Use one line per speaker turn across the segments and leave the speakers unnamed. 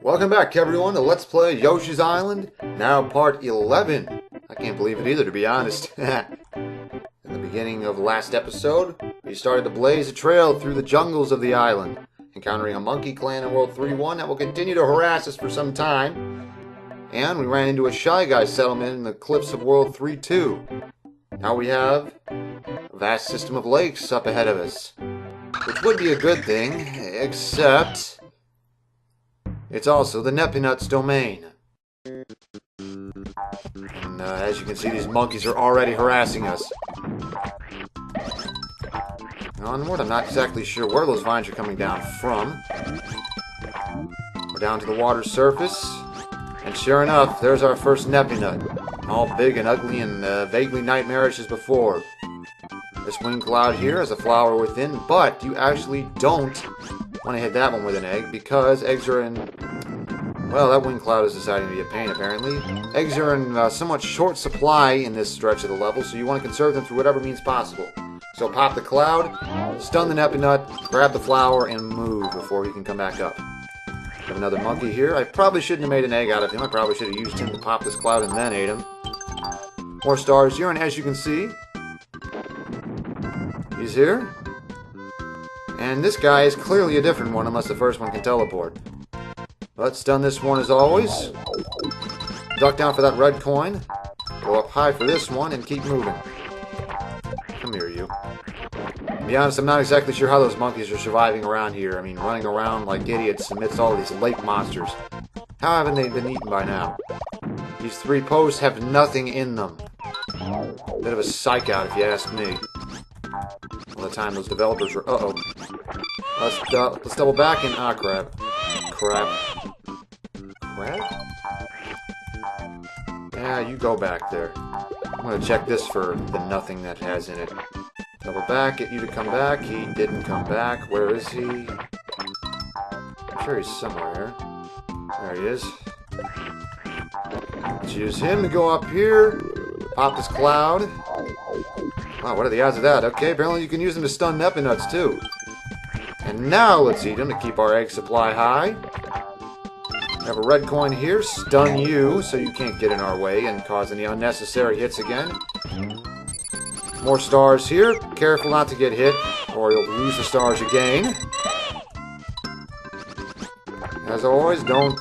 Welcome back, everyone, to Let's Play Yoshi's Island, now part 11. I can't believe it either, to be honest. In the beginning of the last episode, we started to blaze a trail through the jungles of the island, encountering a monkey clan in World 3-1 that will continue to harass us for some time. And we ran into a Shy Guy settlement in the cliffs of World 3-2. Now we have a vast system of lakes up ahead of us, which would be a good thing, except it's also the Nep-Enuts domain. And as you can see, these monkeys are already harassing us. Onward, I'm not exactly sure where those vines are coming down from. We're down to the water's surface, and sure enough, there's our first Nep-Enut, all big and ugly and vaguely nightmarish as before. This wing cloud here has a flower within, but you actually don't want to hit that one with an egg, because eggs are in... Well, that wing cloud is deciding to be a pain, apparently. Eggs are in somewhat short supply in this stretch of the level, so you want to conserve them through whatever means possible. So pop the cloud, stun the Nep-Enut, grab the flower, and move before he can come back up. Have another monkey here. I probably shouldn't have made an egg out of him. I probably should have used him to pop this cloud and then ate him. More stars here, and as you can see, he's here. And this guy is clearly a different one, unless the first one can teleport. Let's stun this one as always. Duck down for that red coin. Go up high for this one and keep moving. Come here, you. To be honest, I'm not exactly sure how those monkeys are surviving around here. I mean, running around like idiots amidst all these lake monsters. How haven't they been eaten by now? These three posts have nothing in them. Bit of a psych out, if you ask me. All the time those developers were... Uh-oh. Let's double back and... Ah, crap. Crap. Yeah, you go back there. I'm gonna check this for the nothing that has in it. Double back, get you to come back. He didn't come back. Where is he? I'm sure he's somewhere. There he is. Let's use him to go up here. Pop this cloud. Wow, what are the odds of that? Okay, apparently you can use them to stun Nep-Enuts too. And now let's eat them to keep our egg supply high. Have a red coin here, stun you so you can't get in our way and cause any unnecessary hits again. More stars here. Careful not to get hit or you'll lose the stars again. As always, don't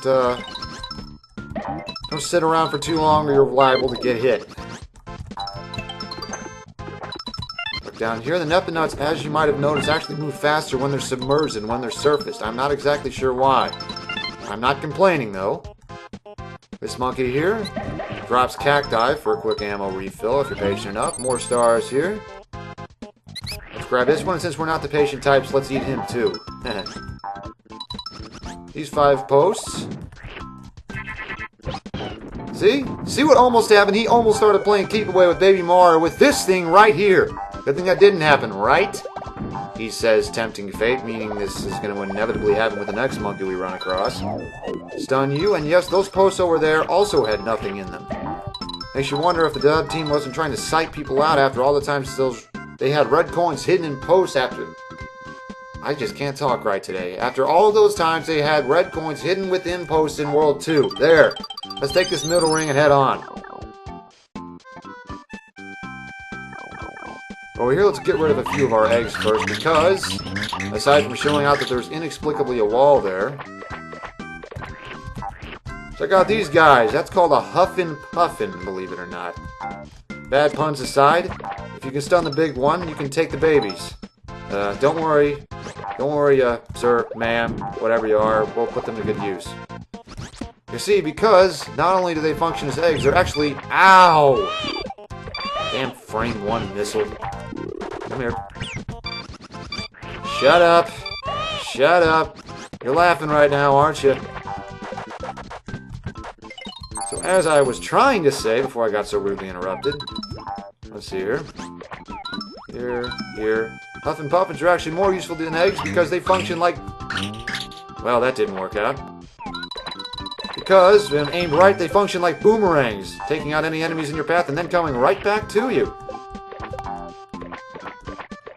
sit around for too long or you're liable to get hit. Look down here, the Nep-Enuts, as you might have noticed, actually move faster when they're submerged than when they're surfaced. I'm not exactly sure why. I'm not complaining, though. This monkey here drops cacti for a quick ammo refill if you're patient enough. More stars here. Let's grab this one. Since we're not the patient types, let's eat him, too. These 5 posts. See? See what almost happened? He almost started playing Keep Away with Baby Mario with this thing right here. Good thing that didn't happen, right? He says tempting fate, meaning this is going to inevitably happen with the next monkey we run across. Stun you, and yes, those posts over there also had nothing in them. Makes you wonder if the dev team wasn't trying to psych people out after all the times they had red coins hidden in posts after... I just can't talk right today. After all those times they had red coins hidden within posts in World 2. There! Let's take this middle ring and head on. Over here, let's get rid of a few of our eggs first, because, aside from showing out that there's inexplicably a wall there, check out these guys. That's called a Huffing Poppin, believe it or not. Bad puns aside, if you can stun the big one, you can take the babies. Don't worry, sir, ma'am, whatever you are, we'll put them to good use. You see, because not only do they function as eggs, they're actually... Ow! Damn frame 1 missile. Come here. Shut up. Shut up. You're laughing right now, aren't you? So as I was trying to say before I got so rudely interrupted, let's see here. Here. Huffing Poppins are actually more useful than eggs because they function like... Well, that didn't work out. Because, when aimed right, they function like boomerangs, taking out any enemies in your path and then coming right back to you.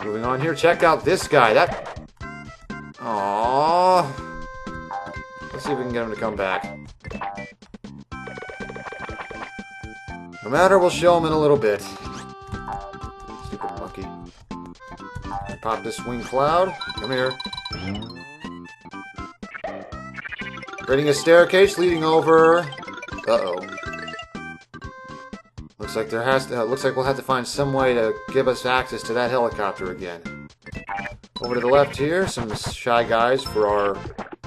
Moving on here, check out this guy. Aww. Let's see if we can get him to come back. No matter, we'll show him in a little bit. Stupid monkey. Pop this wing cloud. Come here. Creating a staircase leading over. Uh-oh. Looks like we'll have to find some way to give us access to that helicopter again. Over to the left here, some shy guys for our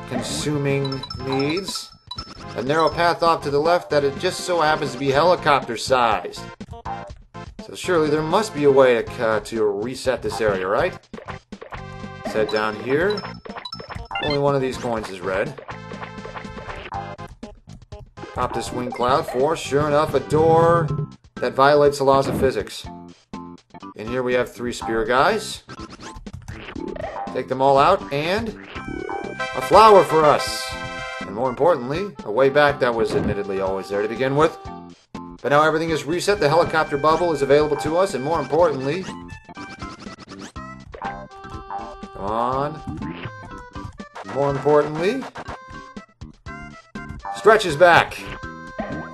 consuming needs. A narrow path off to the left that it just so happens to be helicopter-sized. So surely there must be a way to reset this area, right? Let's head down here. Only one of these coins is red. Pop this wing cloud for, sure enough, a door that violates the laws of physics. And here we have 3 spear guys. Take them all out, and a flower for us. And more importantly, a way back that was admittedly always there to begin with. But now everything is reset, the helicopter bubble is available to us, and more importantly... Come on. More importantly... Stretch is back!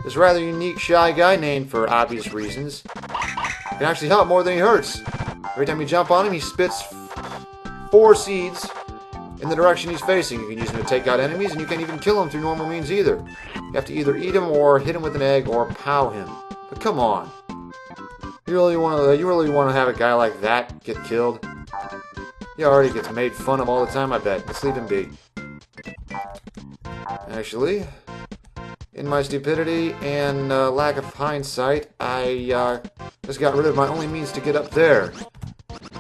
This rather unique shy guy, named for obvious reasons, can actually help more than he hurts. Every time you jump on him, he spits 4 seeds in the direction he's facing. You can use them to take out enemies, and you can't even kill him through normal means either. You have to either eat him or hit him with an egg or pow him. But come on. You really want to have a guy like that get killed? He already gets made fun of all the time, I bet. Let's leave him be. Actually, in my stupidity and lack of hindsight, I just got rid of my only means to get up there.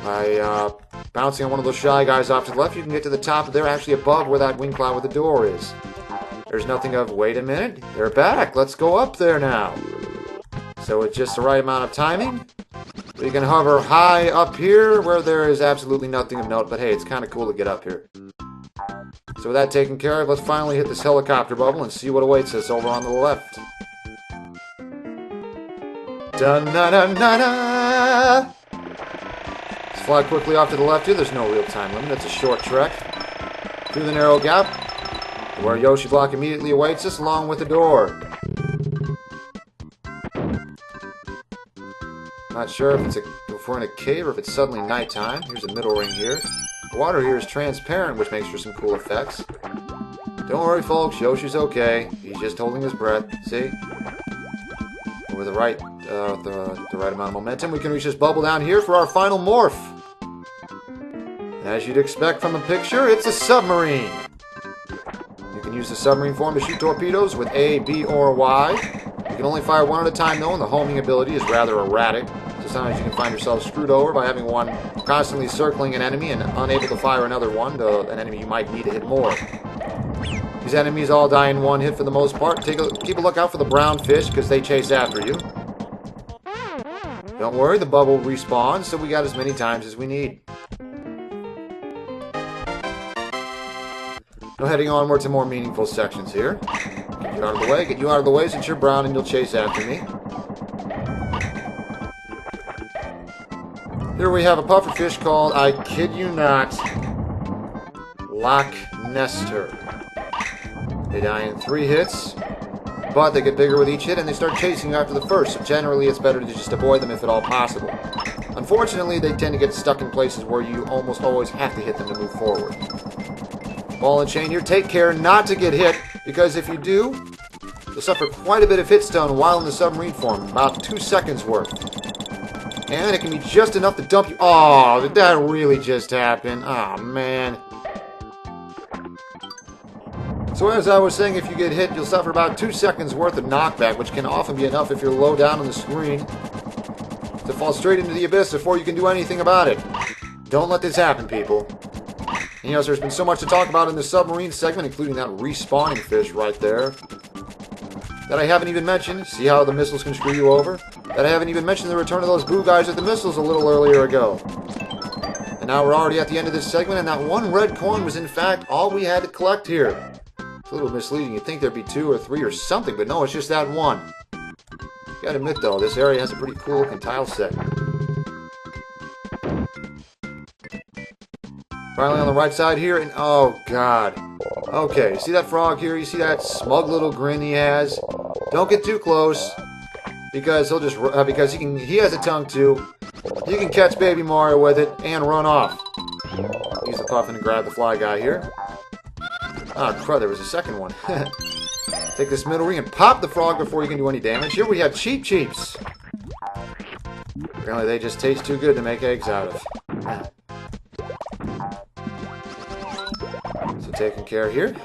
By bouncing on one of those shy guys off to the left, you can get to the top of there, actually above where that wing cloud with the door is. There's nothing of, wait a minute, they're back, let's go up there now. So with just the right amount of timing, we can hover high up here where there is absolutely nothing of note, but hey, it's kind of cool to get up here. So with that taken care of, let's finally hit this helicopter bubble and see what awaits us over on the left. Dun-na-na-na-na! Let's fly quickly off to the left here. There's no real time limit. It's a short trek through the narrow gap, where Yoshi block immediately awaits us, along with the door. Not sure if we're in a cave or if it's suddenly nighttime. Here's a middle ring here. The water here is transparent, which makes for some cool effects. Don't worry, folks. Yoshi's okay. He's just holding his breath. See? With the right amount of momentum, we can reach this bubble down here for our final morph. As you'd expect from the picture, it's a submarine. You can use the submarine form to shoot torpedoes with A, B, or Y. You can only fire one at a time, though, and the homing ability is rather erratic. So sometimes you can find yourself screwed over by having one constantly circling an enemy and unable to fire another one to an enemy you might need to hit more. These enemies all die in one hit for the most part. Keep a lookout for the brown fish, because they chase after you. Don't worry, the bubble respawns, so we got as many times as we need. Now heading onward to more meaningful sections here. Get you out of the way, since you're brown and you'll chase after me. Here we have a pufferfish called, I kid you not, Loch Nester. They die in 3 hits, but they get bigger with each hit and they start chasing you after the first, so generally it's better to just avoid them if at all possible. Unfortunately, they tend to get stuck in places where you almost always have to hit them to move forward. Ball and chain here, take care not to get hit, because if you do, you'll suffer quite a bit of hit stun while in the submarine form, about 2 seconds worth. And it can be just enough to dump you. Oh, did that really just happen? Oh, man. So as I was saying, if you get hit, you'll suffer about 2 seconds worth of knockback, which can often be enough if you're low down on the screen to fall straight into the abyss before you can do anything about it. Don't let this happen, people. You know, there's been so much to talk about in the submarine segment, including that respawning fish right there, that I haven't even mentioned. See how the missiles can screw you over? That I haven't even mentioned the return of those boo guys with the missiles a little earlier ago. And now we're already at the end of this segment, and that 1 red coin was in fact all we had to collect here. It's a little misleading. You'd think there'd be 2 or 3 or something, but no, it's just that 1. Gotta admit though, this area has a pretty cool looking tile set. Finally on the right side here, and oh god. Okay, see that frog here? You see that smug little grin he has? Don't get too close, because he'll just because he has a tongue too. You can catch Baby Mario with it and run off. Use the puffin to grab the fly guy here. Ah, crud! There was a second one. Take this middle ring and pop the frog before you can do any damage. Here we have Cheep Cheeps. Apparently, they just taste too good to make eggs out of. So taken care of here.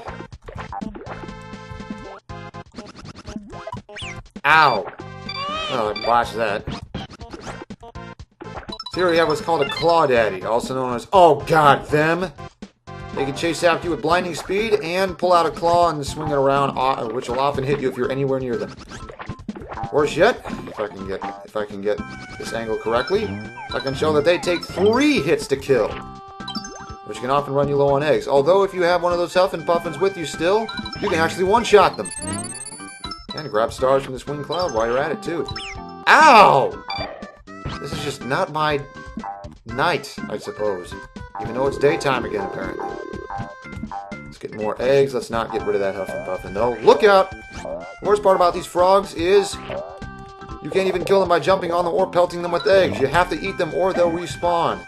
Ow! Oh, I botched that. So here we have what's called a Claw Daddy, also known as, oh god, them! They can chase after you with blinding speed and pull out a claw and swing it around, which will often hit you if you're anywhere near them. Worse yet, if I can get this angle correctly, I can show that they take 3 hits to kill, which can often run you low on eggs. Although if you have one of those Huffing Poppins with you still, you can actually one-shot them. And grab stars from this winged cloud while you're at it too. Ow! This is just not my night, I suppose. Even though it's daytime again, apparently. Let's get more eggs. Let's not get rid of that Huffing Puffin, though. Look out! The worst part about these frogs is you can't even kill them by jumping on them or pelting them with eggs. You have to eat them or they'll respawn.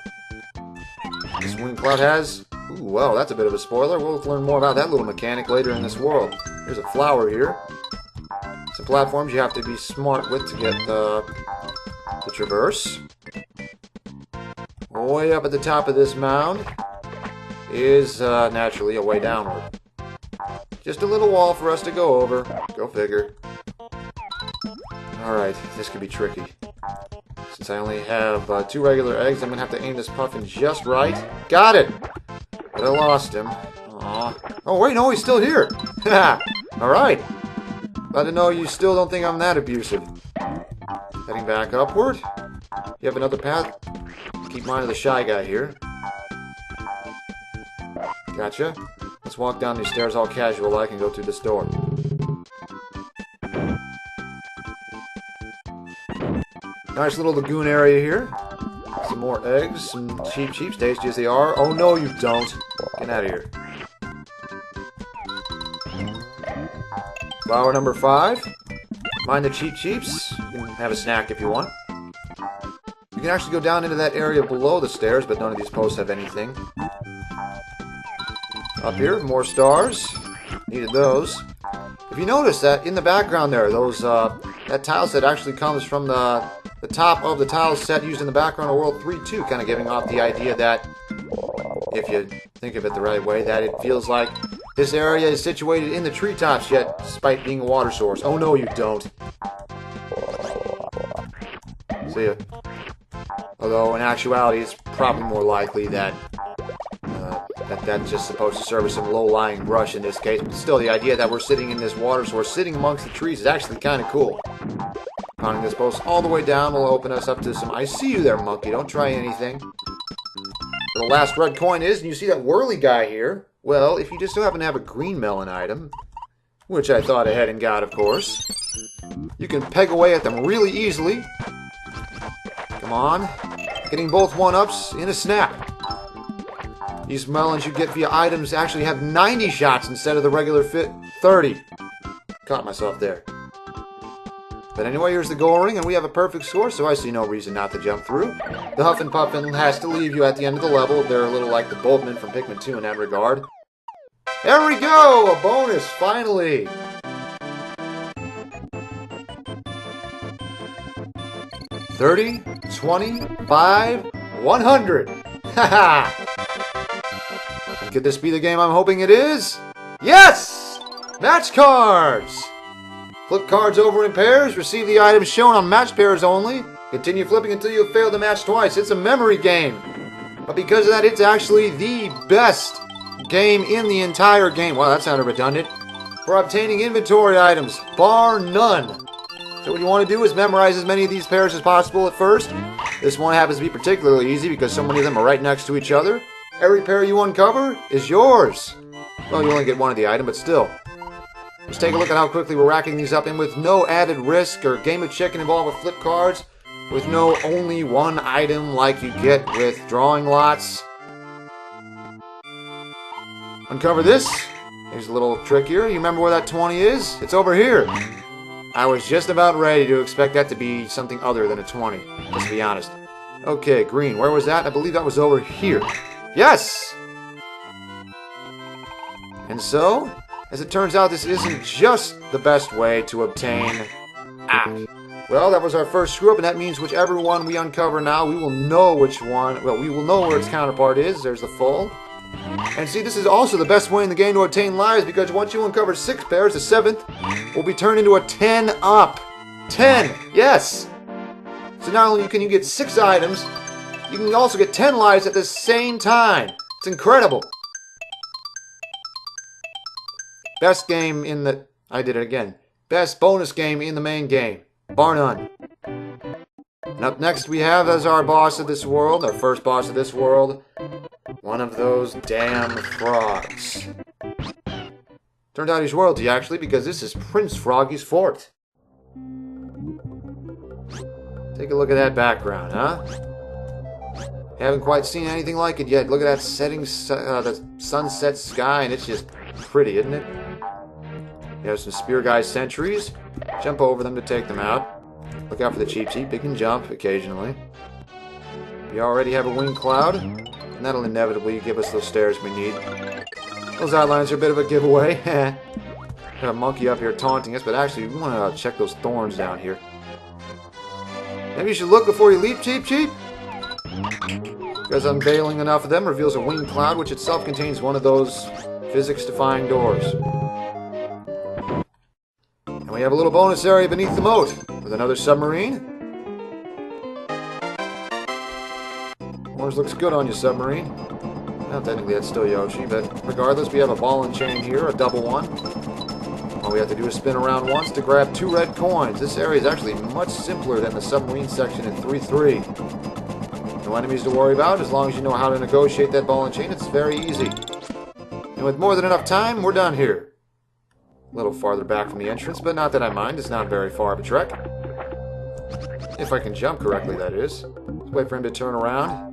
This winged cloud has... Ooh, well, that's a bit of a spoiler. We'll learn more about that little mechanic later in this world. Here's a flower here. Some platforms you have to be smart with to get to traverse. Way up at the top of this mound is naturally a way downward. Just a little wall for us to go over. Go figure. Alright, this could be tricky. Since I only have 2 regular eggs, I'm going to have to aim this puffin just right. Got it! But I lost him. Aww. Oh wait, no, he's still here! Alright. Glad to know you still don't think I'm that abusive. Heading back upward. You have another path. Keep mind of the shy guy here. Gotcha. Let's walk down these stairs all casual-like and go through this door. Nice little lagoon area here. Some more eggs, some Cheep Cheeps, tasty as they are. Oh no, you don't. Get out of here. Flower number 5. Mind the Cheep Cheeps. You can have a snack if you want. You can actually go down into that area below the stairs, but none of these posts have anything. Up here, more stars. Needed those. If you notice that in the background there, those that tile set actually comes from the top of the tile set used in the background of World 3-2, kind of giving off the idea that, if you think of it the right way, that it feels like this area is situated in the treetops, yet despite being a water source. Oh no, you don't. See ya. Although, in actuality, it's probably more likely that that's just supposed to serve as some low-lying brush in this case. But still, the idea that we're sitting in this water source, sitting amongst the trees, is actually kind of cool. Pounding this post all the way down will open us up to some... I see you there, monkey. Don't try anything. The last red coin is, and you see that whirly guy here. Well, if you just so happen to have a green melon item, which I thought ahead and got, of course, you can peg away at them really easily. Come on. Getting both 1-ups in a snap. These melons you get via items actually have 90 shots instead of the regular 30. Caught myself there. But anyway, here's the goal ring, and we have a perfect score, so I see no reason not to jump through. The Huffing Puffin has to leave you at the end of the level. They're a little like the Boatman from Pikmin 2 in that regard. There we go! A bonus, finally! $30, $25, $100! Haha! Could this be the game I'm hoping it is? Yes! Match cards! Flip cards over in pairs, receive the items shown on match pairs only. Continue flipping until you have failed the match twice. It's a memory game. But because of that, it's actually the best game in the entire game. Wow, that sounded redundant. For obtaining inventory items, bar none. So what you want to do is memorize as many of these pairs as possible at first. This one happens to be particularly easy because so many of them are right next to each other. Every pair you uncover is yours. Well, you only get one of the item, but still. Just take a look at how quickly we're racking these up, and with no added risk or game of chicken involved with flip cards, with no only one item like you get with drawing lots. Uncover this, Here's a little trick here. You remember where that 20 is? It's over here. I was just about ready to expect that to be something other than a 20. Let's be honest. Okay, green. Where was that? I believe that was over here. Yes! And so, as it turns out, this isn't just the best way to obtain... Well, that was our first screw-up, and that means whichever one we uncover now, we will know which one... Well, we will know where its counterpart is. There's the full. And see, this is also the best way in the game to obtain lives, because once you uncover 6 pairs, the 7th will be turned into a 10-up. 10! Yes! So not only can you get 6 items, you can also get 10 lives at the same time. It's incredible. Best game in the... I did it again. Best bonus game in the main game. Bar none. And up next we have as our boss of this world, our first boss of this world, one of those damn frogs. Turned out he's royalty, actually, because this is Prince Froggy's fort. Take a look at that background, huh? Haven't quite seen anything like it yet. Look at that setting, the sunset sky, and it's just pretty, isn't it? You have some spear guy sentries. Jump over them to take them out. Look out for the cheap seat. They can jump occasionally. You already have a wing cloud, and that'll inevitably give us those stairs we need. Those outlines are a bit of a giveaway. Got a monkey up here taunting us, but actually we want to check those thorns down here. Maybe you should look before you leap, Cheap Cheap. Because unveiling enough of them reveals a wing cloud, which itself contains one of those physics-defying doors. And we have a little bonus area beneath the moat with another submarine. Orange looks good on you, submarine. Well, technically that's still Yoshi, but regardless, we have a ball and chain here, a double one. All we have to do is spin around once to grab 2 red coins. This area is actually much simpler than the submarine section in 3-3. No enemies to worry about. As long as you know how to negotiate that ball and chain, it's very easy. And with more than enough time, we're done here. A little farther back from the entrance, but not that I mind. It's not very far of a trek. If I can jump correctly, that is. Let's wait for him to turn around.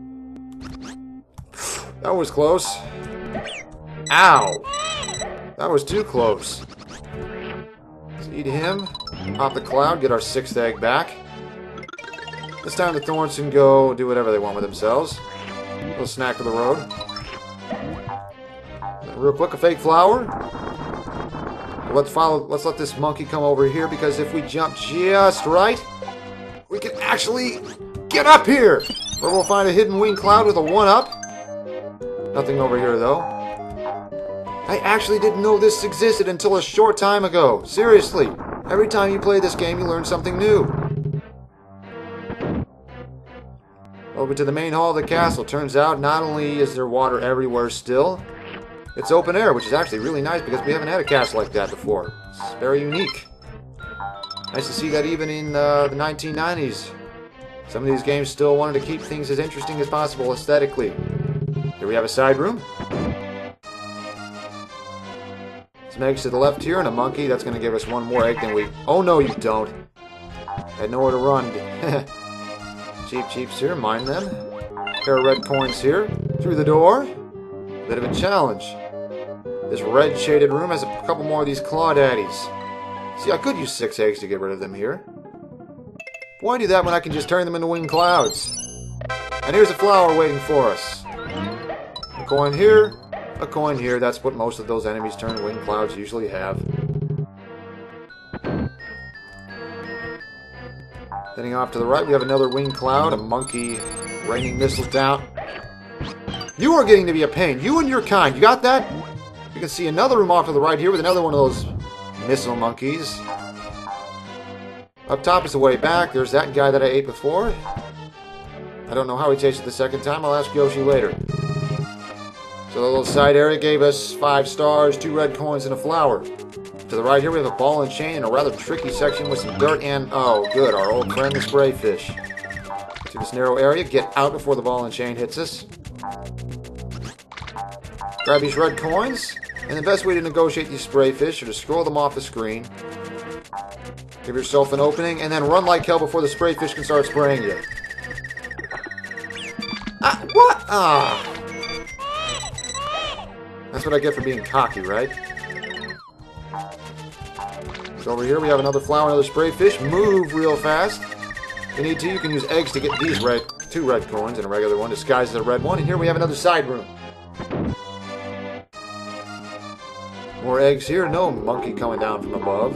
That was close. Ow! That was too close. Let's eat him. Pop the cloud, get our 6th egg back. This time the thorns can go do whatever they want with themselves. A little snack for the road. Real quick, a fake flower. Let's let this monkey come over here, because if we jump just right, we can actually get up here, where we'll find a hidden wing cloud with a 1-up. Nothing over here, though. I actually didn't know this existed until a short time ago. Seriously. Every time you play this game, you learn something new. Over to the main hall of the castle. Turns out, not only is there water everywhere still, it's open air, which is actually really nice because we haven't had a castle like that before. It's very unique. Nice to see that even in the 1990s. Some of these games still wanted to keep things as interesting as possible aesthetically. Here we have a side room. Some eggs to the left here and a monkey. That's going to give us 1 more egg than we... Oh, no, you don't. Had nowhere to run. Cheap Cheeps here. Mind them. Pair of red coins here. Through the door. Bit of a challenge. This red shaded room has a couple more of these clawdaddies. See, I could use 6 eggs to get rid of them here. Why do that when I can just turn them into winged clouds? And here's a flower waiting for us. A coin here, a coin here. That's what most of those enemies turn winged clouds usually have. Heading off to the right, we have another winged cloud, a monkey raining missiles down. You are getting to be a pain. You and your kind. You got that? You can see another room off to the right here with another one of those missile monkeys. Up top is the way back. There's that guy that I ate before. I don't know how he tasted the second time. I'll ask Yoshi later. So the little side area gave us 5 stars, 2 red coins, and a flower. To the right here we have a ball and chain and a rather tricky section with some dirt and... Oh, good. Our old friend the sprayfish. To this narrow area. Get out before the ball and chain hits us. Grab these red coins. And the best way to negotiate these sprayfish is to scroll them off the screen. Give yourself an opening, and then run like hell before the sprayfish can start spraying you. What? Ah! That's what I get for being cocky, right? So over here we have another flower, another spray fish. Move real fast. If you need to, you can use eggs to get these two red coins and a regular one disguised as a red one. And here we have another side room. More eggs here. No monkey coming down from above.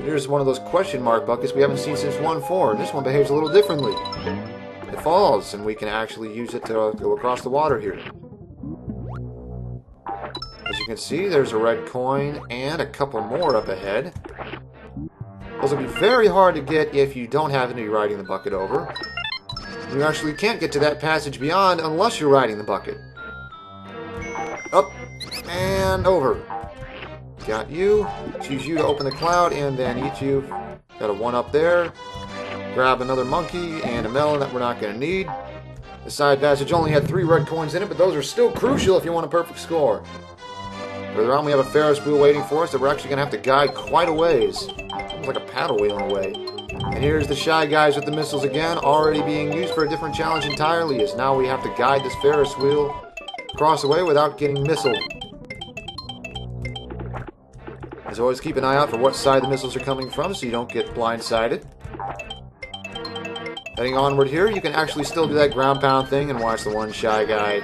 Here's one of those question mark buckets we haven't seen since 1.4. This one behaves a little differently. It falls, and we can actually use it to go across the water here. As you can see, there's a red coin and a couple more up ahead. Those will be very hard to get if you don't have any riding the bucket over. You actually can't get to that passage beyond unless you're riding the bucket. Up and over. Got you. Choose you to open the cloud and then eat you. Got a one up there. Grab another monkey and a melon that we're not going to need. The side passage only had 3 red coins in it, but those are still crucial if you want a perfect score. Further on, we have a Ferris wheel waiting for us that we're actually going to have to guide quite a ways. It's like a paddle wheel in a way. And here's the Shy Guys with the missiles again, already being used for a different challenge entirely, as now we have to guide this Ferris wheel across the way without getting missiled. As always, keep an eye out for what side the missiles are coming from so you don't get blindsided. Heading onward here, you can actually still do that ground pound thing and watch the one Shy Guy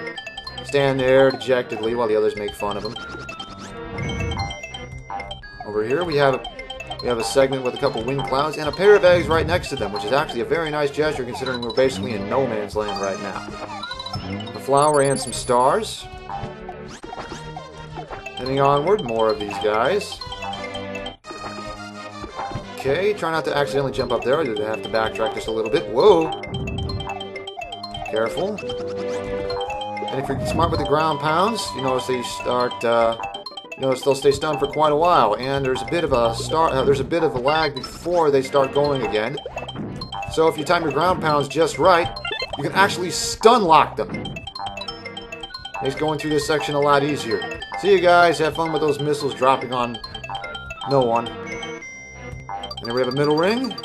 stand there dejectedly while the others make fun of him. Over here we have a segment with a couple wind clouds and a pair of eggs right next to them, which is actually a very nice gesture considering we're basically in no man's land right now. A flower and some stars. Heading onward, more of these guys. Okay, try not to accidentally jump up there. You have to backtrack just a little bit. Whoa! Careful. And if you're smart with the ground pounds, you notice they start. They'll stay stunned for quite a while, and there's a bit of a lag before they start going again. So if you time your ground pounds just right, you can actually stun lock them. Makes going through this section a lot easier. See you guys. Have fun with those missiles dropping on no one. And then we have a middle ring.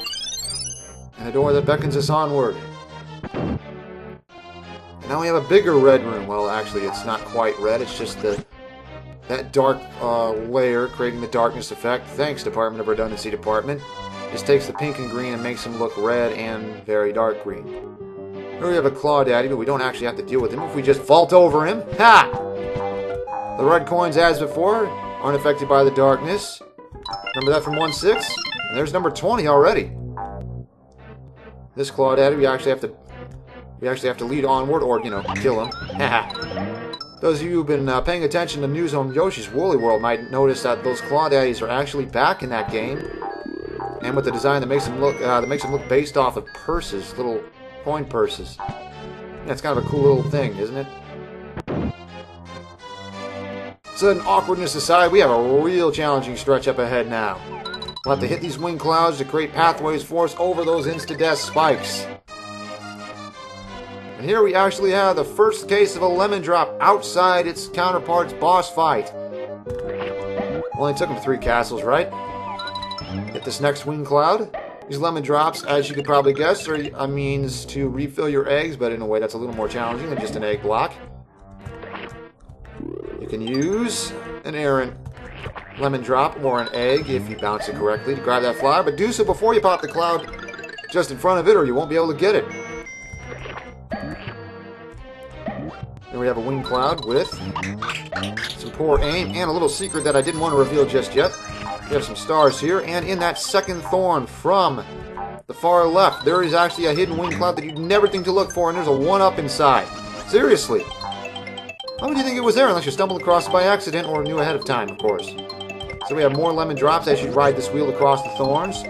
And a door that beckons us onward. And now we have a bigger red room. Well, actually, it's not quite red. It's just that dark layer creating the darkness effect. Thanks, Department of Redundancy Department. Just takes the pink and green and makes them look red and very dark green. Here we have a Claw Daddy, but we don't actually have to deal with him if we just vault over him. Ha! The red coins, as before, aren't affected by the darkness. Remember that from 1.6? And there's number 20 already. This Claw Daddy, we actually have to lead onward or, kill him. Haha. Those of you who've been paying attention to news on Yoshi's Woolly World might notice that those Claw Daddies are actually back in that game, and with the design that makes them look based off of purses, little coin purses. Yeah, it's kind of a cool little thing, isn't it? Sudden awkwardness aside, we have a real challenging stretch up ahead now. We'll have to hit these wind clouds to create pathways for us over those insta-death spikes. And here we actually have the first case of a lemon drop outside its counterpart's boss fight. Only took him 3 castles, right? Hit this next wind cloud. These lemon drops, as you could probably guess, are a means to refill your eggs, but in a way that's a little more challenging than just an egg block. You can use an errant lemon drop or an egg if you bounce it correctly to grab that flower, but do so before you pop the cloud just in front of it or you won't be able to get it. Then we have a wind cloud with some poor aim and a little secret that I didn't want to reveal just yet. We have some stars here, and in that second thorn from the far left, there is actually a hidden wind cloud that you'd never think to look for, and there's a 1-up inside. Seriously. How would you think it was there unless you stumbled across it by accident or knew ahead of time, of course? So we have more lemon drops as you ride this wheel across the thorns.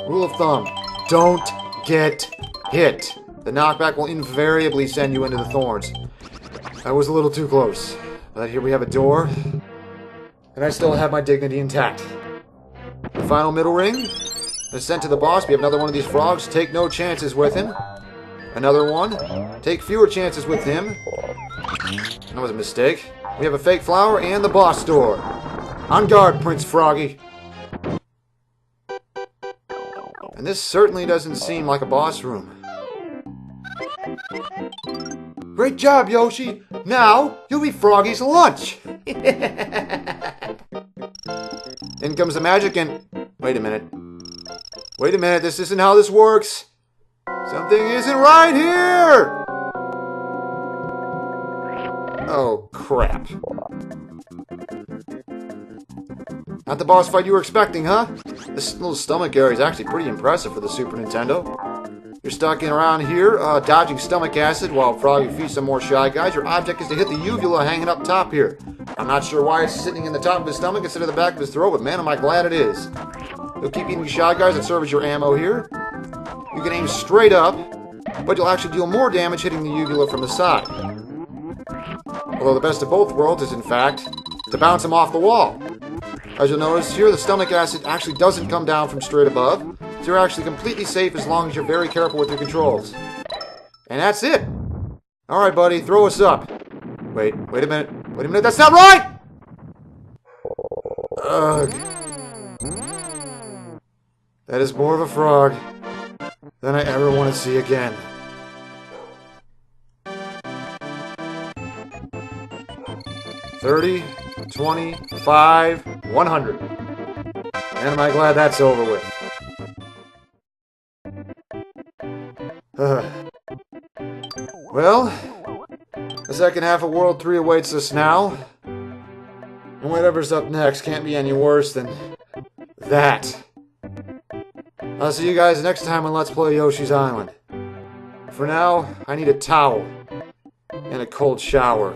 Rule of thumb, don't get hit. The knockback will invariably send you into the thorns. That was a little too close. But here we have a door, and I still have my dignity intact. The final middle ring. Ascent to the boss. We have another one of these frogs. Take no chances with him. Another one. Take fewer chances with him. That was a mistake. We have a fake flower and the boss door. On guard, Prince Froggy. And this certainly doesn't seem like a boss room. Great job, Yoshi! Now, you'll be Froggy's lunch! In comes the magic and... Wait a minute. Wait a minute, this isn't how this works. Something isn't right here! Oh, crap. Not the boss fight you were expecting, huh? This little stomach area is actually pretty impressive for the Super Nintendo. You're stuck in around here, dodging stomach acid while Froggy feeds some more Shy Guys. Your object is to hit the uvula hanging up top here. I'm not sure why it's sitting in the top of his stomach instead of the back of his throat, but man, am I glad it is. You'll keep eating Shy Guys that serve as your ammo here. You can aim straight up, but you'll actually deal more damage hitting the uvula from the side. Although the best of both worlds is, in fact, to bounce him off the wall. As you'll notice here, the stomach acid actually doesn't come down from straight above, so you're actually completely safe as long as you're very careful with your controls. And that's it! Alright, buddy, throw us up. Wait a minute. Wait a minute, that's not right! Ugh. That is more of a frog than I ever want to see again. $30, $20, $5, $100. And am I glad that's over with. Well, the second half of World 3 awaits us now. And whatever's up next can't be any worse than that. I'll see you guys next time on Let's Play Yoshi's Island. For now, I need a towel and a cold shower.